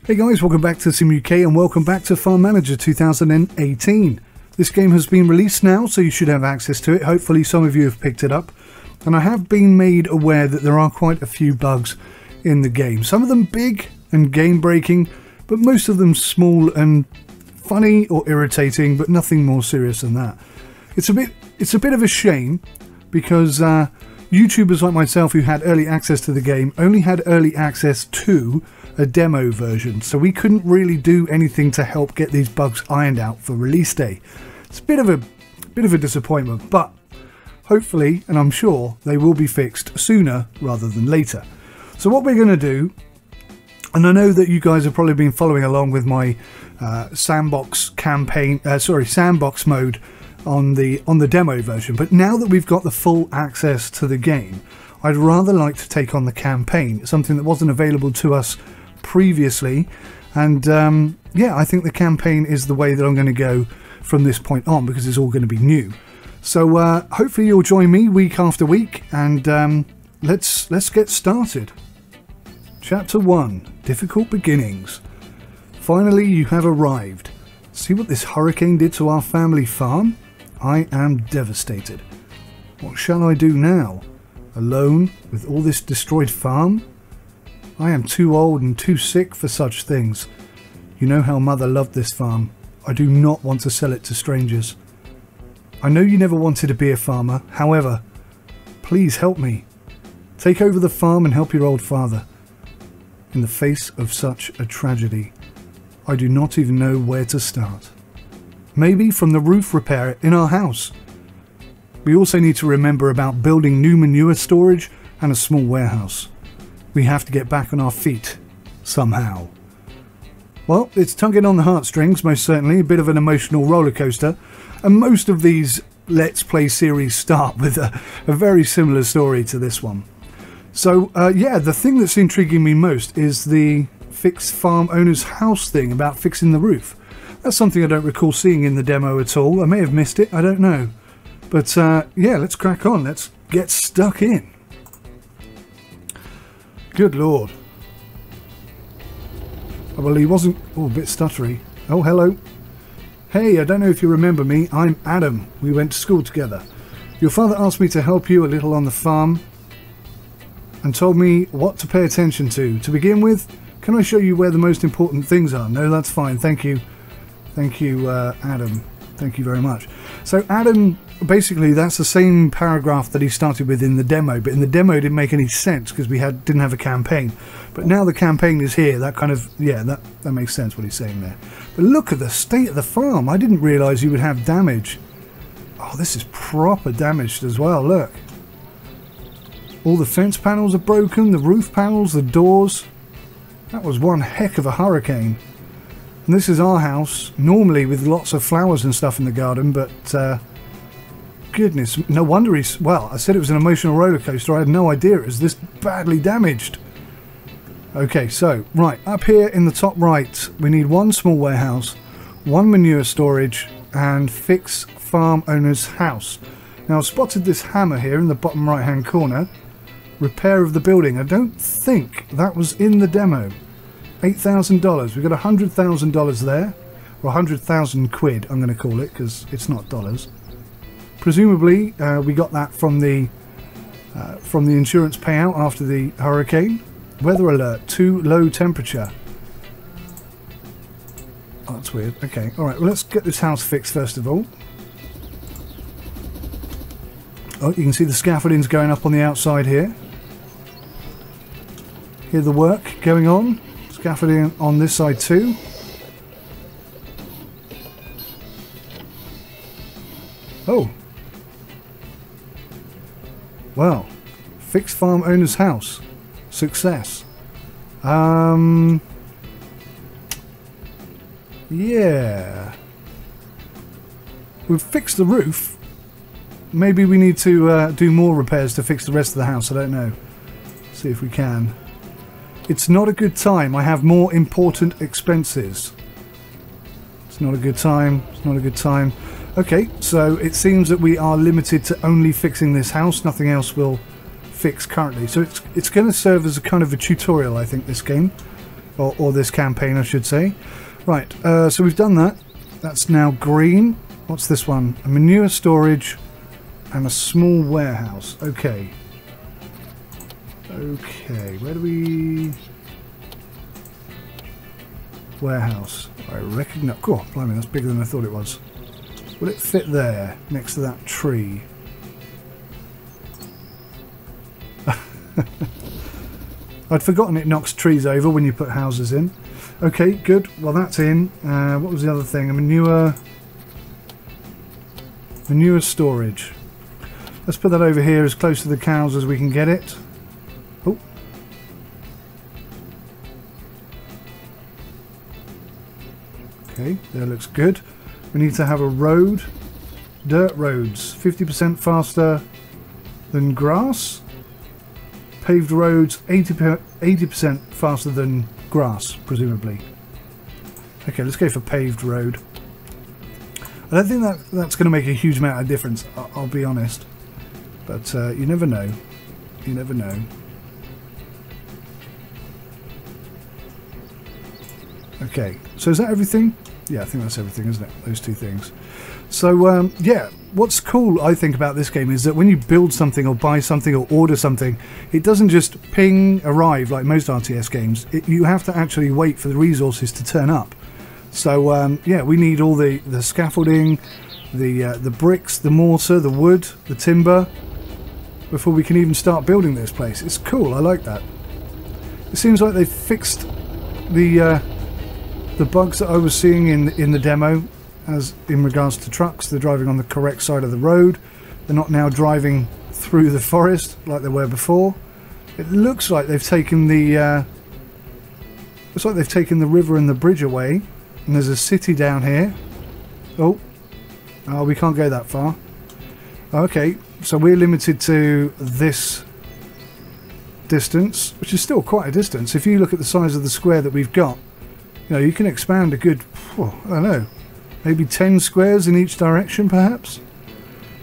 Hey guys, welcome back to Sim UK and welcome back to Farm Manager 2018. This game has been released now, so you should have access to it. Hopefully some of you have picked it up. And I have been made aware that there are quite a few bugs in the game. Some of them big and game-breaking, but most of them small and funny or irritating, but nothing more serious than that. It's a bit of a shame because YouTubers like myself who had early access to the game only had early access to a demo version, so we couldn't really do anything to help get these bugs ironed out for release day. It's a bit of a disappointment, but hopefully, and I'm sure, they will be fixed sooner rather than later. So what we're going to do, and I know that you guys have probably been following along with my sandbox campaign, sandbox mode on the demo version, but now that we've got the full access to the game, I'd rather like to take on the campaign, something that wasn't available to us previously, and yeah, I think the campaign is the way that I'm going to go from this point on because it's all going to be new. So hopefully you'll join me week after week, and let's get started. Chapter 1: Difficult Beginnings. Finally, you have arrived. See what this hurricane did to our family farm? I am devastated. What shall I do now? Alone with all this destroyed farm? I am too old and too sick for such things. You know how Mother loved this farm. I do not want to sell it to strangers. I know you never wanted to be a farmer. However, please help me. Take over the farm and help your old father. In the face of such a tragedy, I do not even know where to start. Maybe from the roof repair in our house. We also need to remember about building new manure storage and a small warehouse. We have to get back on our feet, somehow. Well, it's tugging on the heartstrings, most certainly, a bit of an emotional roller coaster, and most of these Let's Play series start with a very similar story to this one. So, yeah, the thing that's intriguing me most is the fix farm owner's house thing about fixing the roof. That's something I don't recall seeing in the demo at all. I may have missed it, I don't know. But, yeah, let's crack on. Let's get stuck in. Good Lord. Oh, well, he wasn't... Oh, a bit stuttery. Oh, hello. Hey, I don't know if you remember me. I'm Adam. We went to school together. Your father asked me to help you a little on the farm and told me what to pay attention to. To begin with, can I show you where the most important things are? No, that's fine. Thank you. Thank you, Adam. Thank you very much. So Adam, basically that's the same paragraph that he started with in the demo, but in the demo it didn't make any sense because we didn't have a campaign. But now the campaign is here, that kind of, yeah, that makes sense what he's saying there. But look at the state of the farm. I didn't realise you would have damage. Oh, this is proper damaged as well, look. All the fence panels are broken, the roof panels, the doors. That was one heck of a hurricane. And this is our house, normally with lots of flowers and stuff in the garden, but goodness, no wonder he's... Well, I said it was an emotional roller coaster. I had no idea it was this badly damaged. Okay, so, right, up here in the top right, we need one small warehouse, one manure storage, and fix farm owner's house. Now, I've spotted this hammer here in the bottom right-hand corner. Repair of the building. I don't think that was in the demo. $8,000. We've got $100,000 there, or 100,000 quid. I'm going to call it because it's not dollars. Presumably, we got that from the insurance payout after the hurricane. Weather alert: too low temperature. Oh, that's weird. Okay, all right. Well, let's get this house fixed first of all. Oh, you can see the scaffolding's going up on the outside here. Hear the work going on. Scaffolding on this side too. Oh. Well. Fix farm owner's house. Success. Yeah. We've fixed the roof. Maybe we need to do more repairs to fix the rest of the house. I don't know. See if we can. It's not a good time. I have more important expenses. It's not a good time. It's not a good time. Okay, so it seems that we are limited to only fixing this house. Nothing else will fix currently. So it's going to serve as a kind of a tutorial, I think, this game. or this campaign, I should say. Right, so we've done that. That's now green. What's this one? A manure storage and a small warehouse. Okay. Okay, where do we... Warehouse. I reckon... No, oh, blimey, that's bigger than I thought it was. Will it fit there, next to that tree? I'd forgotten it knocks trees over when you put houses in. Okay, good. Well, that's in. What was the other thing? A manure storage. Let's put that over here as close to the cows as we can get it. Oh. Okay, there looks good. We need to have a road. Dirt roads. 50% faster than grass. Paved roads 80% faster than grass, presumably. Okay, let's go for paved road. I don't think that's going to make a huge amount of difference, I'll be honest. But you never know. You never know. Okay, so is that everything? Yeah, I think that's everything, isn't it? Those two things. So, yeah, what's cool, I think, about this game is that when you build something or buy something or order something, it doesn't just ping, arrive like most RTS games. You have to actually wait for the resources to turn up. So, yeah, we need all the scaffolding, the bricks, the mortar, the wood, the timber, before we can even start building this place. It's cool, I like that. It seems like they've fixed the bugs that I was seeing in the demo, as in regards to trucks. They're driving on the correct side of the road. They're not now driving through the forest like they were before. It looks like they've taken the river and the bridge away, and there's a city down here. Oh, we can't go that far. Okay, so we're limited to this distance, which is still quite a distance. If you look at the size of the square that we've got, you know, you can expand a good, I don't know, maybe 10 squares in each direction, perhaps.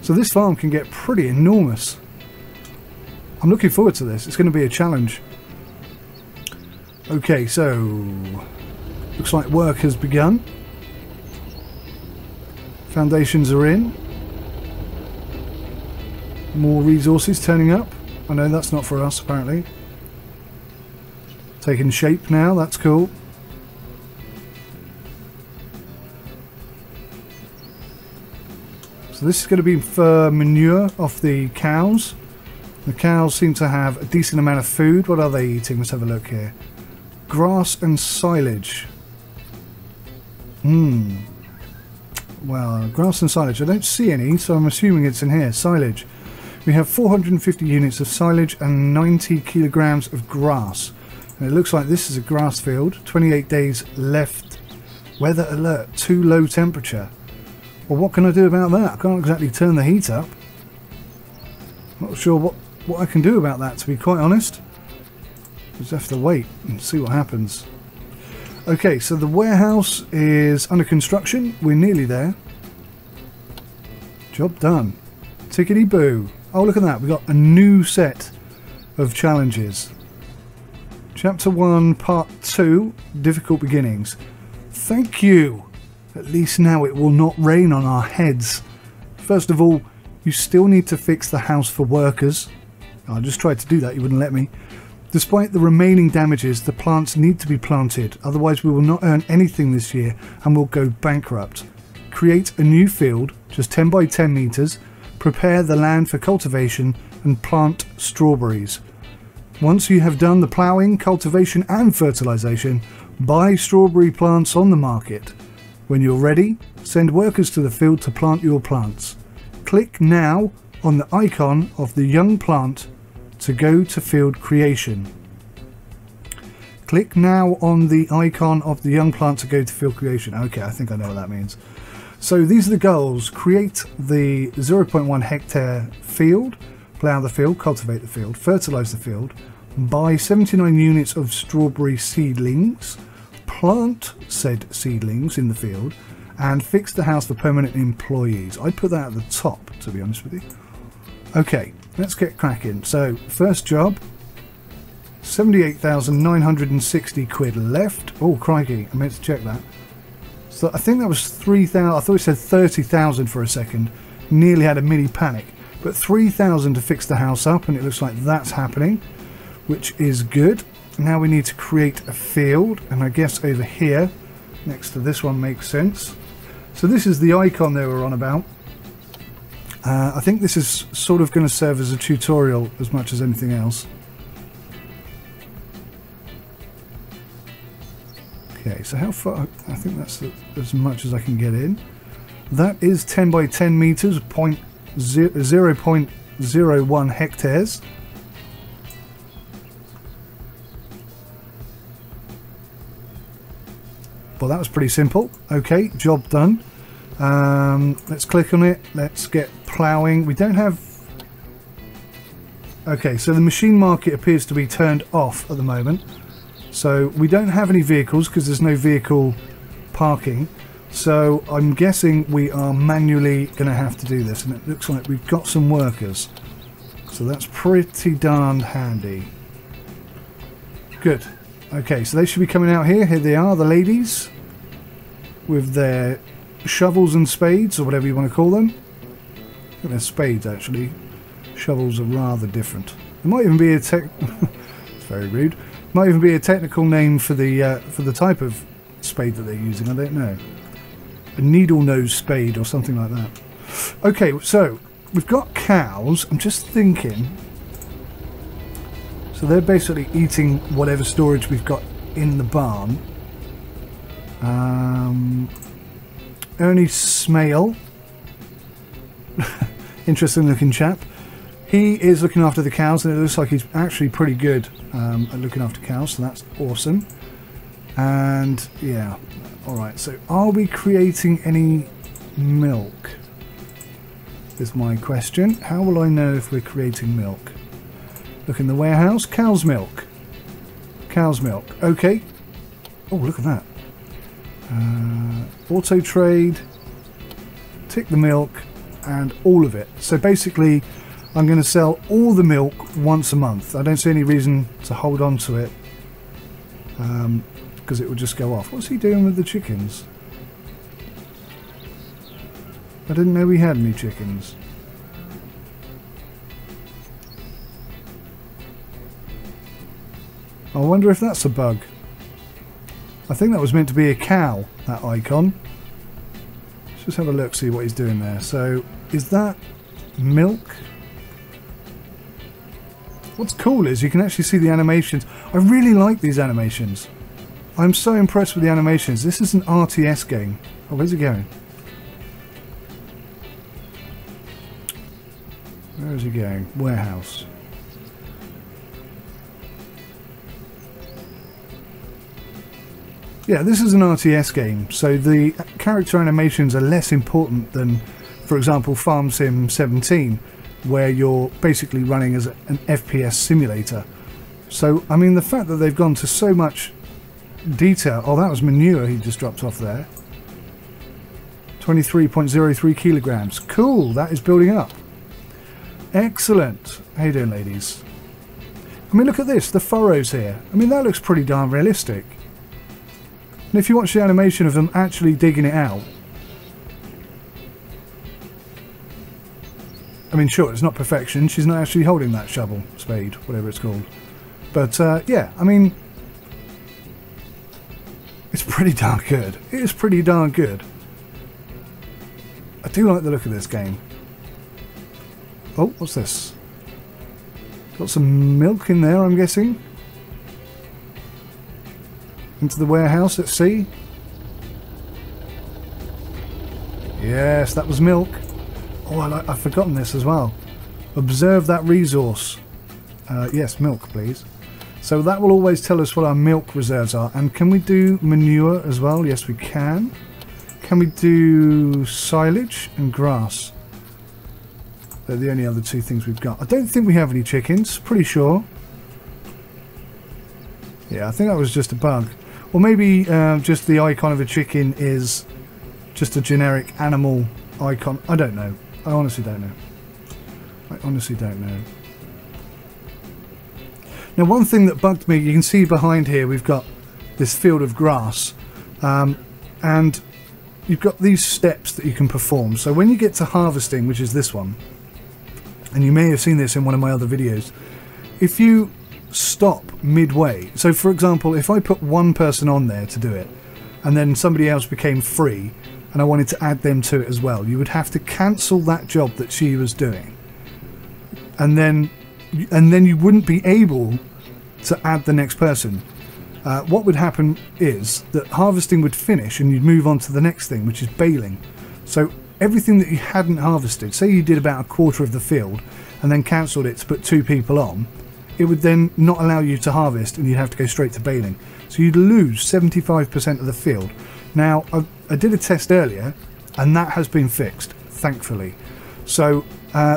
So this farm can get pretty enormous. I'm looking forward to this. It's going to be a challenge. Okay, so looks like work has begun. Foundations are in. More resources turning up. I know that's not for us, apparently. Taking shape now, that's cool. So this is going to be for manure off the cows. The cows seem to have a decent amount of food. What are they eating? Let's have a look here. Grass and silage. Well, grass and silage. I don't see any, so I'm assuming it's in here. Silage. We have 450 units of silage and 90 kilograms of grass. And it looks like this is a grass field. 28 days left. Weather alert. Too low temperature. Well, what can I do about that? I can't exactly turn the heat up. Not sure what I can do about that, to be quite honest. Just have to wait and see what happens. Okay, so the warehouse is under construction. We're nearly there. Job done. Tickety boo. Oh, look at that. We've got a new set of challenges. Chapter 1, Part 2, Difficult Beginnings. Thank you. At least now it will not rain on our heads. First of all, you still need to fix the house for workers. I just tried to do that, you wouldn't let me. Despite the remaining damages, the plants need to be planted, otherwise we will not earn anything this year and will go bankrupt. Create a new field, just 10 by 10 meters, prepare the land for cultivation and plant strawberries. Once you have done the ploughing, cultivation and fertilization, buy strawberry plants on the market. When you're ready, send workers to the field to plant your plants. Click now on the icon of the young plant to go to field creation. Click now on the icon of the young plant to go to field creation. Okay, I think I know what that means. So these are the goals. Create the 0.1 hectare field, plough the field, cultivate the field, fertilize the field, buy 79 units of strawberry seedlings, plant said seedlings in the field, and fix the house for permanent employees. I'd put that at the top, to be honest with you. Okay, let's get cracking. So, first job, 78,960 quid left. Oh, crikey, I meant to check that. So I think that was 3,000. I thought it said 30,000 for a second. Nearly had a mini panic. But 3,000 to fix the house up, and it looks like that's happening, which is good. Now we need to create a field, and I guess over here, next to this one makes sense. So this is the icon they were on about. I think this is sort of going to serve as a tutorial as much as anything else. Okay, so how far? I think that's as much as I can get in. That is 10 by 10 meters, 0.01 hectares. Well, that was pretty simple. Okay, job done. Let's click on it. Let's get ploughing. We don't have... Okay, so the machine market appears to be turned off at the moment. So we don't have any vehicles because there's no vehicle parking. So I'm guessing we are manually going to have to do this. And it looks like we've got some workers. So that's pretty darn handy. Good. Okay, so they should be coming out here. Here they are, the ladies. With their shovels and spades, or whatever you want to call them. I think they're spades, actually. Shovels are rather different. There might even be a it's very rude. Might even be a technical name for the type of spade that they're using. I don't know. A needle nose spade or something like that. Okay, so we've got cows. I'm just thinking. So they're basically eating whatever storage we've got in the barn. Ernie Smale. Interesting looking chap. He is looking after the cows, and it looks like he's actually pretty good at looking after cows, so that's awesome. And yeah, alright, so are we creating any milk? Is my question. How will I know if we're creating milk? Look in the warehouse. Cow's milk. Cow's milk. Okay. Oh, look at that. Auto trade. Tick the milk. And all of it. So basically, I'm going to sell all the milk once a month. I don't see any reason to hold on to it. Because it will just go off. What's he doing with the chickens? I didn't know we had any chickens. I wonder if that's a bug. I think that was meant to be a cow, that icon. Let's just have a look, see what he's doing there. So, is that milk? What's cool is you can actually see the animations. I really like these animations. I'm so impressed with the animations. This is an RTS game. Oh, where's it going? Where is he going? Warehouse. Yeah, this is an RTS game, so the character animations are less important than, for example, Farm Sim 17, where you're basically running as an FPS simulator. So, I mean, the fact that they've gone to so much detail... Oh, that was manure he just dropped off there. 23.03 kilograms. Cool, that is building up. Excellent. How you doing, ladies? I mean, look at this, the furrows here. I mean, that looks pretty darn realistic. And if you watch the animation of them actually digging it out, I mean, sure, it's not perfection. She's not actually holding that shovel, spade, whatever it's called. But, yeah, I mean, it's pretty darn good. It is pretty darn good. I do like the look of this game. Oh, what's this? Got some milk in there, I'm guessing. Into the warehouse, let's see. Yes, that was milk. Oh, I've forgotten this as well. Observe that resource. Yes, milk, please. So that will always tell us what our milk reserves are. And can we do manure as well? Yes, we can. Can we do silage and grass? They're the only other two things we've got. I don't think we have any chickens. Pretty sure. Yeah, I think that was just a bug. Or maybe just the icon of a chicken is just a generic animal icon. I don't know. I honestly don't know. I honestly don't know. Now, one thing that bugged me, you can see behind here we've got this field of grass, and you've got these steps that you can perform. So when you get to harvesting, which is this one, and you may have seen this in one of my other videos, if you stop midway, so for example, if I put one person on there to do it, and then somebody else became free, and I wanted to add them to it as well, you would have to cancel that job that she was doing, and then you wouldn't be able to add the next person. What would happen is that harvesting would finish and you'd move on to the next thing, which is baling. So everything that you hadn't harvested, say you did about a quarter of the field and then cancelled it to put 2 people on, it would then not allow you to harvest and you'd have to go straight to baling. So you'd lose 75% of the field. Now, I did a test earlier and that has been fixed, thankfully. So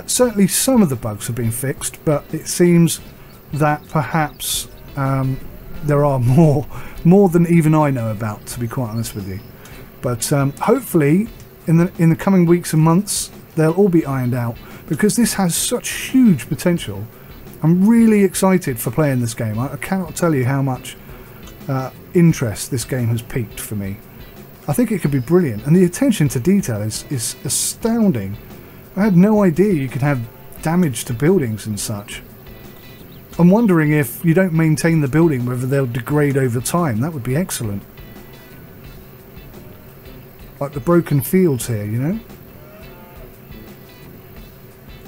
certainly some of the bugs have been fixed, but it seems that perhaps there are more than even I know about, to be quite honest with you. But hopefully in the coming weeks and months they'll all be ironed out, because this has such huge potential. I'm really excited for playing this game. I cannot tell you how much interest this game has piqued for me. I think it could be brilliant, and the attention to detail is astounding. I had no idea you could have damage to buildings and such. I'm wondering if you don't maintain the building whether they'll degrade over time. That would be excellent. Like the broken fields here, you know?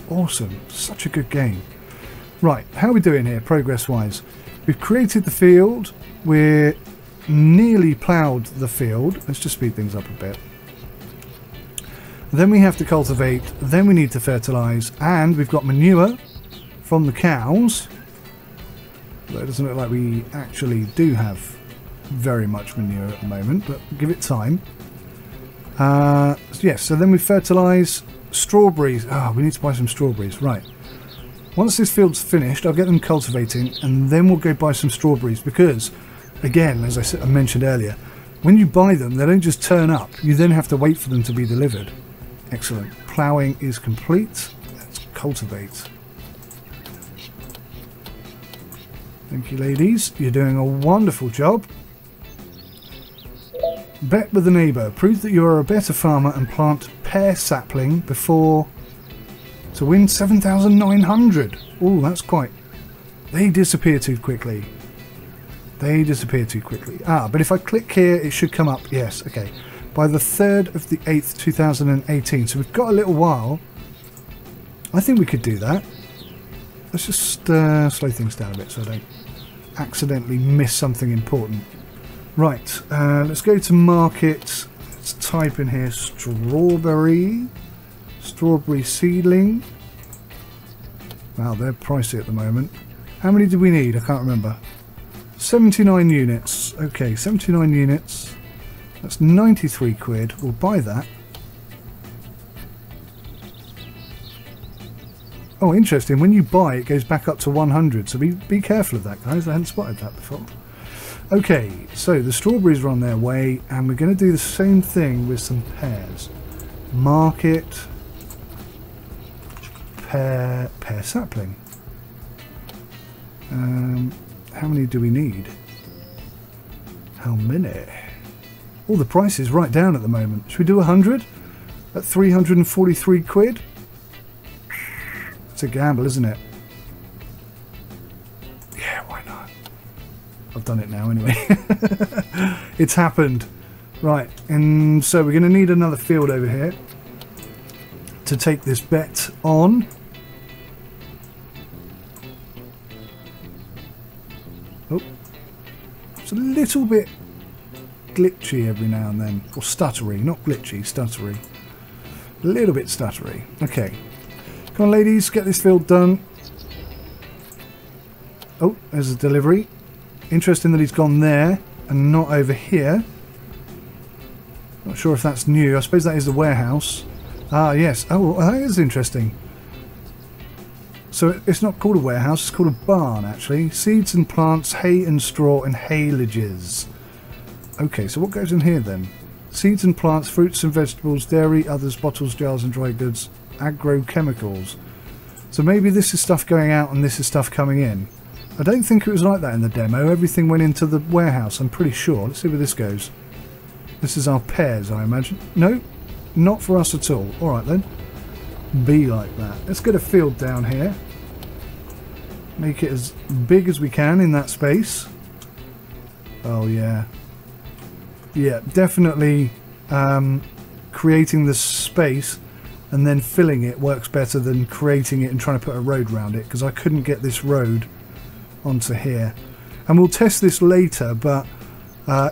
Awesome. Such a good game. Right, how are we doing here progress-wise? We've created the field. We're nearly ploughed the field. Let's just speed things up a bit. Then we have to cultivate. Then we need to fertilise. And we've got manure from the cows. Though it doesn't look like we actually do have very much manure at the moment, but give it time. Yes, so then we fertilise. Strawberries. We need to buy some strawberries. Right. Once this field's finished, I'll get them cultivating, and then we'll go buy some strawberries, because, again, as I mentioned earlier, when you buy them, they don't just turn up. You then have to wait for them to be delivered. Excellent. Ploughing is complete. Let's cultivate. Thank you, ladies. You're doing a wonderful job. Bet with a neighbour. Prove that you are a better farmer and plant pear sapling before... to win 7,900. Oh, that's quite... They disappear too quickly. They disappear too quickly. But if I click here, it should come up. Yes, okay. By the 3rd of the 8th, 2018. So we've got a little while. I think we could do that. Let's just slow things down a bit so I don't accidentally miss something important. Right, let's go to market. Let's type in here strawberry seedling. Wow, they're pricey at the moment. How many do we need? I can't remember. 79 units. Okay, 79 units. That's 93 quid. We'll buy that. Oh, interesting. When you buy, it goes back up to 100. So be careful of that, guys. I hadn't spotted that before. Okay, so the strawberries are on their way, and we're going to do the same thing with some pears. Market pear sapling. How many do we need? How many? Oh, the price is right down at the moment. Should we do 100 at 343 quid? It's a gamble, isn't it? Yeah, why not? I've done it now anyway. It's happened. Right, and so we're going to need another field over here to take this bet on. Oh, it's a little bit glitchy every now and then. Or stuttery, not glitchy, stuttery. A little bit stuttery. Okay. Come on, ladies, get this field done. Oh, there's a delivery. Interesting that he's gone there and not over here. Not sure if that's new. I suppose that is the warehouse. Ah, yes. Oh, well, that is interesting. So it's not called a warehouse, it's called a barn, actually. Seeds and plants, hay and straw, and haylages. Okay, so what goes in here then? Seeds and plants, fruits and vegetables, dairy, others, bottles, jars and dry goods, agrochemicals. So maybe this is stuff going out and this is stuff coming in. I don't think it was like that in the demo. Everything went into the warehouse, I'm pretty sure. Let's see where this goes. This is our pears, I imagine. No, not for us at all. Alright then. Be like that. Let's get a field down here. Make it as big as we can in that space. Oh yeah. Yeah, definitely creating the space and then filling it works better than creating it and trying to put a road around it, because I couldn't get this road onto here. And we'll test this later, but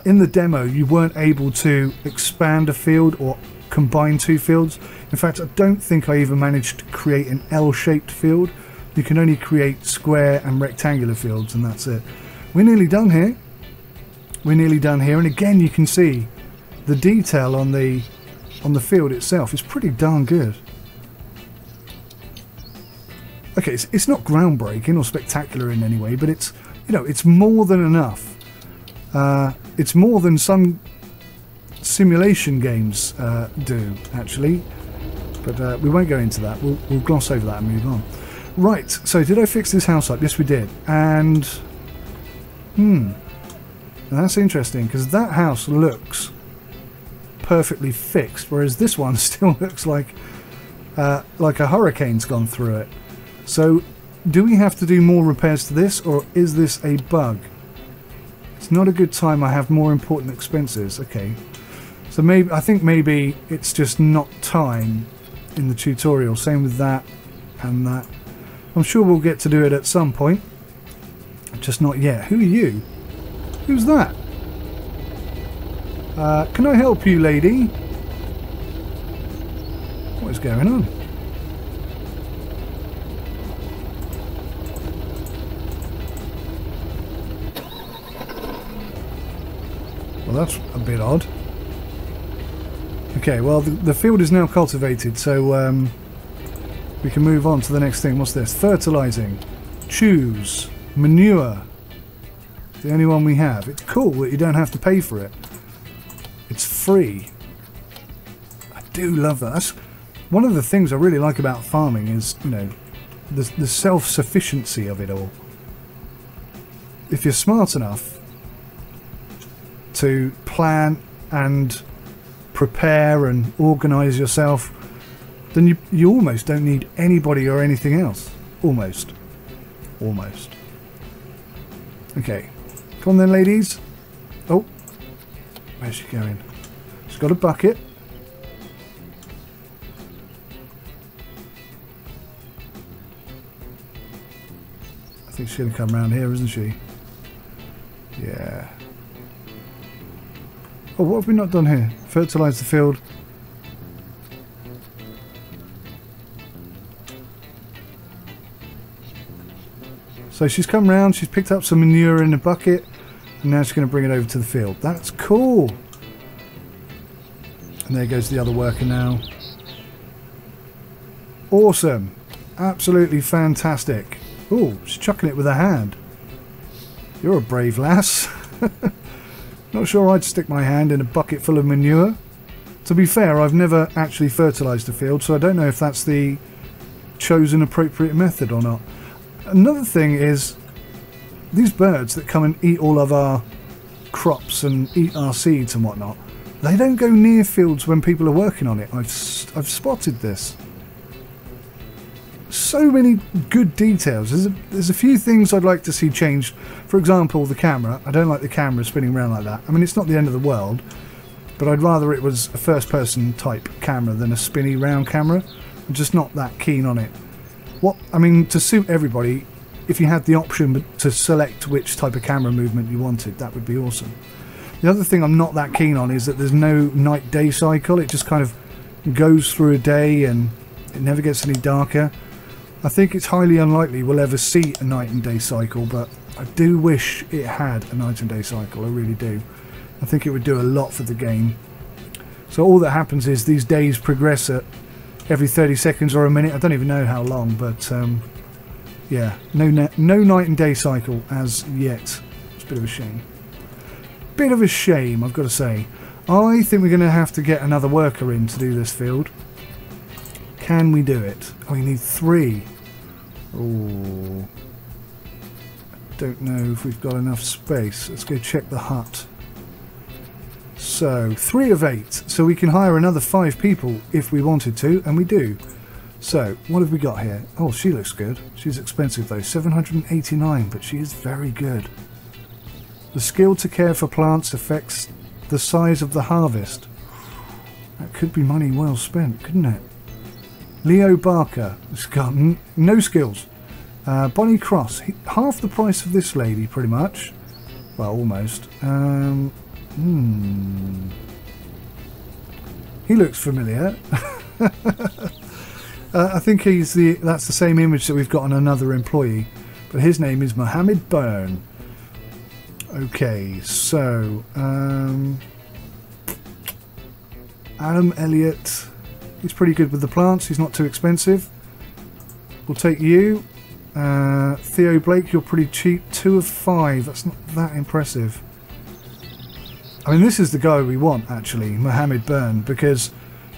in the demo you weren't able to expand a field or combine two fields. In fact, I don't think I even managed to create an L-shaped field. You can only create square and rectangular fields, and that's it. We're nearly done here. We're nearly done here, and again you can see the detail on the field itself is pretty darn good. Okay, it's not groundbreaking or spectacular in any way, but it's, you know, it's more than enough. It's more than some simulation games do, actually. But we won't go into that. We'll gloss over that and move on. Right, so did I fix this house up? Yes, we did. And that's interesting, because that house looks perfectly fixed, whereas this one still looks like a hurricane's gone through it. So do we have to do more repairs to this, or is this a bug? It's not a good time. I have more important expenses. Okay, so maybe, I think maybe it's just not time in the tutorial. Same with that and that. I'm sure we'll get to do it at some point, just not yet. Who are you? Who's that? Can I help you, lady? What is going on? Well, that's a bit odd. Okay, well, the field is now cultivated, so we can move on to the next thing. What's this? Fertilizing. Choose. Manure. The only one we have. It's cool that you don't have to pay for it. It's free. I do love that. That's one of the things I really like about farming is, you know, the self-sufficiency of it all. If you're smart enough to plan and prepare and organise yourself, then you almost don't need anybody or anything else. Almost. Almost. Okay. Come on then, ladies. Oh. Where's she going? She's got a bucket. I think she's going to come around here, isn't she? Yeah. Oh, what have we not done here? Fertilise the field. So she's come round, she's picked up some manure in a bucket, and now she's going to bring it over to the field. That's cool. And there goes the other worker now. Awesome. Absolutely fantastic. Oh, she's chucking it with her hand. You're a brave lass. Not sure I'd stick my hand in a bucket full of manure. To be fair, I've never actually fertilised a field, so I don't know if that's the chosen appropriate method or not. Another thing is, these birds that come and eat all of our crops and eat our seeds and whatnot, they don't go near fields when people are working on it. I've spotted this. So many good details. There's a few things I'd like to see changed. For example, the camera. I don't like the camera spinning around like that. I mean, it's not the end of the world, but I'd rather it was a first-person type camera than a spinny round camera. I'm just not that keen on it. I mean, to suit everybody, if you had the option to select which type of camera movement you wanted, that would be awesome. The other thing I'm not that keen on is that there's no night-day cycle. It just kind of goes through a day and it never gets any darker. I think it's highly unlikely we'll ever see a night and day cycle, but I do wish it had a night and day cycle. I really do. I think it would do a lot for the game. So all that happens is these days progress at every 30 seconds or a minute. I don't even know how long, but yeah, no night and day cycle as yet. It's a bit of a shame. Bit of a shame, I've got to say. I think we're going to have to get another worker in to do this field. Can we do it? Oh, we need 3. Oh, don't know if we've got enough space. Let's go check the hut. So 3 of 8, so we can hire another 5 people if we wanted to, and we do. So what have we got here? Oh, she looks good. She's expensive though, 789, but she is very good. The skill to care for plants affects the size of the harvest. That could be money well spent, couldn't it? Leo Barker has got no skills. Bonnie Cross, half the price of this lady pretty much. Well, almost. He looks familiar. I think that's the same image that we've got on another employee, but his name is Mohammed Byrne. Okay, so Adam Elliott, he's pretty good with the plants, he's not too expensive. We'll take you. Theo Blake, you're pretty cheap, 2 of 5, that's not that impressive. I mean, this is the guy we want actually, Mohammed Byrne, because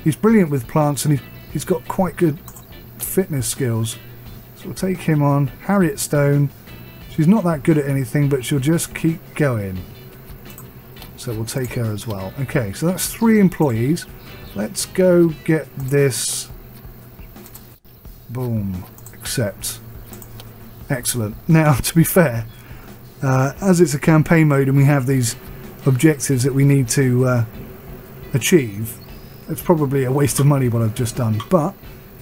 he's brilliant with plants and he's got quite good fitness skills. So we'll take him on. Harriet Stone, she's not that good at anything, but she'll just keep going. So we'll take her as well. Okay, so that's 3 employees. Let's go get this. Boom. Accept. Excellent. Now, to be fair, as it's a campaign mode and we have these objectives that we need to achieve, it's probably a waste of money what I've just done, but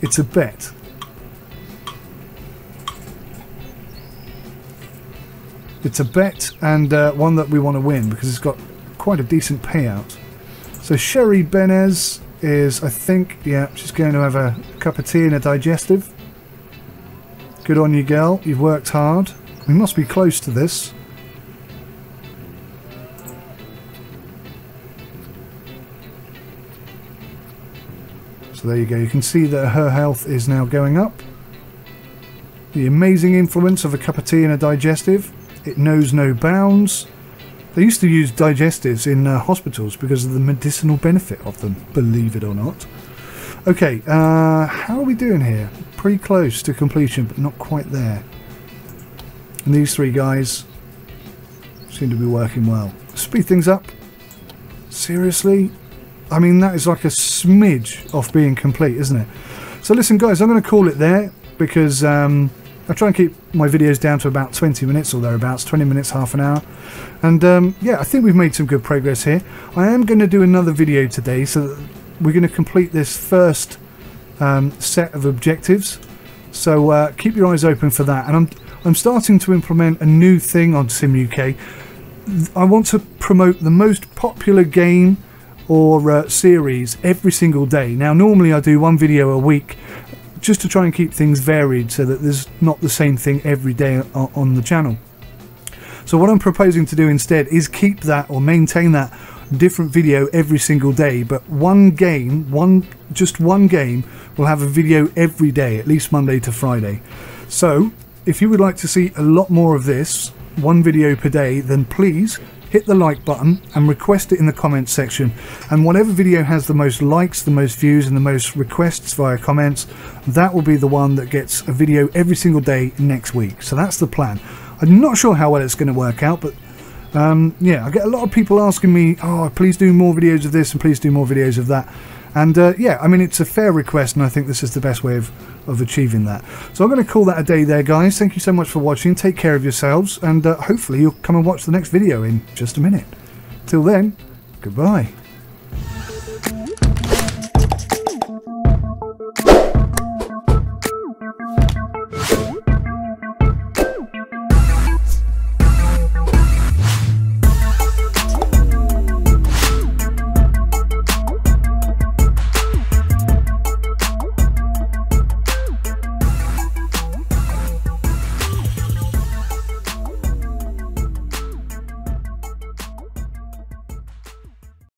it's a bet. It's a bet, and one that we want to win because it's got quite a decent payout. So Sherry Benez is, I think, yeah, she's going to have a cup of tea and a digestive. Good on you, girl. You've worked hard. We must be close to this. So there you go. You can see that her health is now going up. The amazing influence of a cup of tea and a digestive. It knows no bounds. They used to use digestives in hospitals because of the medicinal benefit of them, believe it or not. Okay, how are we doing here? Pretty close to completion, but not quite there. And these 3 guys seem to be working well. Speed things up. Seriously? I mean, that is like a smidge off being complete, isn't it? So listen, guys, I'm going to call it there because I try and keep my videos down to about 20 minutes or thereabouts, 20 minutes, half an hour. And yeah, I think we've made some good progress here. I am going to do another video today, so that we're going to complete this first set of objectives. So keep your eyes open for that. And I'm starting to implement a new thing on SimUK. I want to promote the most popular game or series every single day. Now, normally I do 1 video a week, just to try and keep things varied so that there's not the same thing every day on the channel. So what I'm proposing to do instead is keep that, or maintain that, different video every single day, but just one game will have a video every day, at least Monday to Friday. So if you would like to see a lot more of this, 1 video per day, then please hit the like button and request it in the comments section, and whatever video has the most likes, the most views and the most requests via comments, that will be the one that gets a video every single day next week. So that's the plan. I'm not sure how well it's going to work out, but yeah, I get a lot of people asking me, oh, please do more videos of this and please do more videos of that. And yeah, I mean, it's a fair request, and I think this is the best way of achieving that. So I'm going to call that a day there, guys. Thank you so much for watching. Take care of yourselves, and hopefully you'll come and watch the next video in just a minute. Till then, goodbye.